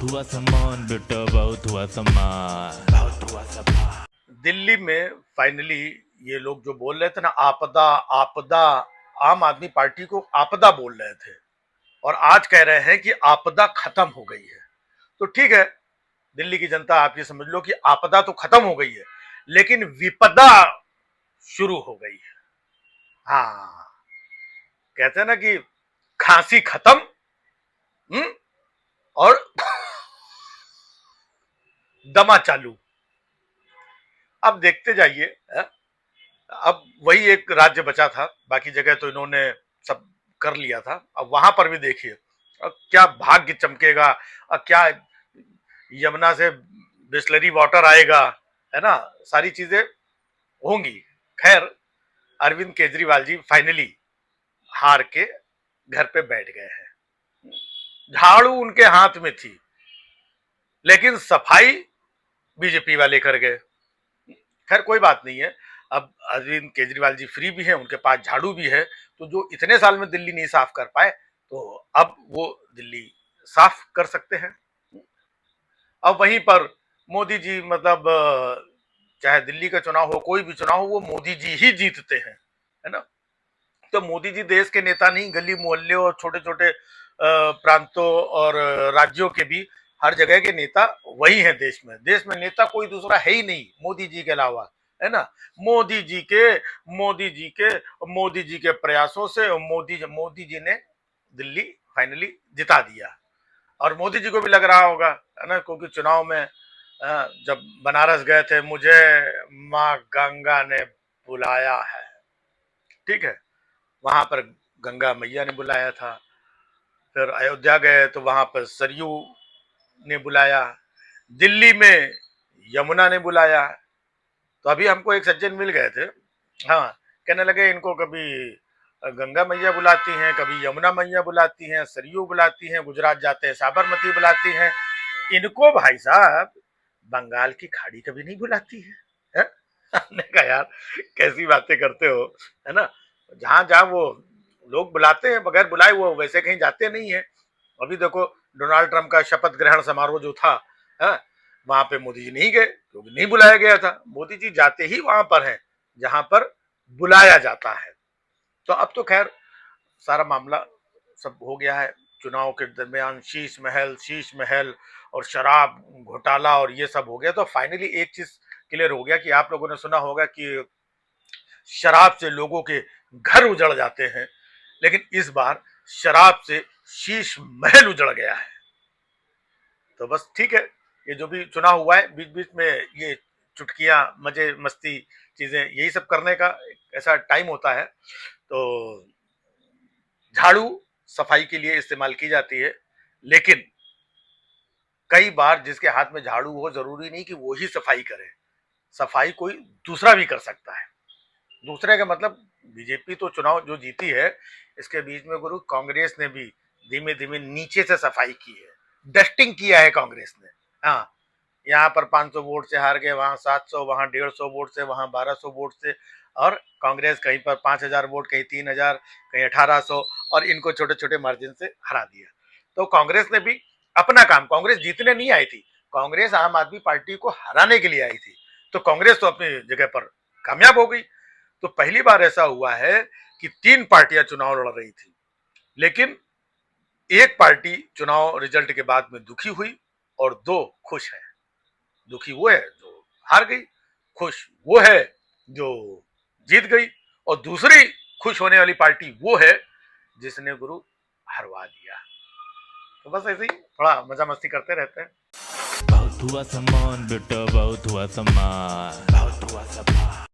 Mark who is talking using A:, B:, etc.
A: बहुत हुआ सम्मान बेटा, बहुत हुआ सम्मान, बहुत हुआ सम्मान।
B: दिल्ली में फाइनली ये लोग जो बोल रहे थे ना, आपदा आपदा, आम आदमी पार्टी को आपदा बोल रहे थे और आज कह रहे हैं कि आपदा खत्म हो गई है। तो ठीक है, दिल्ली की जनता आप ये समझ लो कि आपदा तो खत्म हो गई है, लेकिन विपदा शुरू हो गई है। हाँ, कहते हैं ना कि खांसी खत्म, और दमा चालू। अब देखते जाइए, अब वही एक राज्य बचा था, बाकी जगह तो इन्होंने सब कर लिया था। अब वहां पर भी देखिए अब क्या भाग्य चमकेगा, अब क्या यमुना से बिस्लरी वाटर आएगा, है ना, सारी चीजें होंगी। खैर, अरविंद केजरीवाल जी फाइनली हार के घर पे बैठ गए हैं। झाड़ू उनके हाथ में थी, लेकिन सफाई बीजेपी वाले कर गए। खैर कोई बात नहीं है, अब अरविंद केजरीवाल जी फ्री भी हैं, उनके पास झाड़ू भी है, तो जो इतने साल में दिल्ली नहीं साफ कर पाए, तो अब वो दिल्ली साफ कर सकते हैं। अब वहीं पर मोदी जी, मतलब चाहे दिल्ली का चुनाव हो, कोई भी चुनाव हो, वो मोदी जी ही जीतते हैं, है ना। तो मोदी जी देश के नेता नहीं, गली मोहल्ले और छोटे छोटे प्रांतों और राज्यों के भी हर जगह के नेता वही हैं। देश में नेता कोई दूसरा है ही नहीं मोदी जी के अलावा, है ना। मोदी जी के मोदी जी के मोदी जी के प्रयासों से मोदी जी ने दिल्ली फाइनली जिता दिया। और मोदी जी को भी लग रहा होगा, है ना, क्योंकि चुनाव में जब बनारस गए थे, मुझे माँ गंगा ने बुलाया है, ठीक है, वहां पर गंगा मैया ने बुलाया था। फिर अयोध्या गए तो वहां पर सरयू ने बुलाया, दिल्ली में यमुना ने बुलाया। तो अभी हमको एक सज्जन मिल गए थे, हाँ, कहने लगे इनको कभी गंगा मैया बुलाती हैं, कभी यमुना मैया बुलाती हैं, सरयू बुलाती हैं, गुजरात जाते हैं साबरमती बुलाती हैं, इनको भाई साहब बंगाल की खाड़ी कभी नहीं बुलाती है? हमने कहा यार कैसी बातें करते हो, है ना। जहां जहां वो लोग बुलाते हैं, बगैर बुलाए वो वैसे कहीं जाते नहीं है। अभी देखो डोनाल्ड ट्रंप का शपथ ग्रहण समारोह जो था, है, वहां पे मोदी जी नहीं गए क्योंकि नहीं बुलाया गया था। मोदी जी जाते ही वहां पर हैं जहां पर बुलाया जाता है। तो अब तो खैर सारा मामला सब हो गया है। चुनाव के दरमियान शीश महल और शराब घोटाला और ये सब हो गया, तो फाइनली एक चीज क्लियर हो गया कि आप लोगों ने सुना होगा कि शराब से लोगों के घर उजड़ जाते हैं, लेकिन इस बार शराब से शीश महल उजड़ गया है। तो बस ठीक है, ये जो भी चुनाव हुआ है, बीच बीच में ये चुटकियां, मजे मस्ती चीजें, यही सब करने का ऐसा टाइम होता है। तो झाड़ू सफाई के लिए इस्तेमाल की जाती है, लेकिन कई बार जिसके हाथ में झाड़ू हो, जरूरी नहीं कि वो ही सफाई करे, सफाई कोई दूसरा भी कर सकता है। दूसरे का मतलब बीजेपी तो चुनाव जो जीती है, इसके बीच में गुरु कांग्रेस ने भी धीमे धीमे नीचे से सफाई की है, डस्टिंग किया है कांग्रेस ने। हाँ, यहाँ पर 500 वोट से हार गए, वहां 700, वहां 150 वोट से, वहां 1200 वोट से, और कांग्रेस कहीं पर 5000 वोट, कहीं 3000, कहीं 1800, और इनको छोटे छोटे मार्जिन से हरा दिया। तो कांग्रेस ने भी अपना काम, कांग्रेस जीतने नहीं आई थी, कांग्रेस आम आदमी पार्टी को हराने के लिए आई थी। तो कांग्रेस तो अपनी जगह पर कामयाब हो गई। तो पहली बार ऐसा हुआ है कि 3 पार्टियां चुनाव लड़ रही थी, लेकिन एक पार्टी चुनाव रिजल्ट के बाद में दुखी हुई और 2 खुश है। दुखी वो है जो हार गई, खुश वो है जो जीत गई, और दूसरी खुश होने वाली पार्टी वो है जिसने गुरु हरवा दिया। तो बस ऐसे ही थोड़ा मजा मस्ती करते रहते हैं।
A: बहुत हुआ सम्मान बेटा, बहुत हुआ सम्मान, बहुत हुआ सम्मान।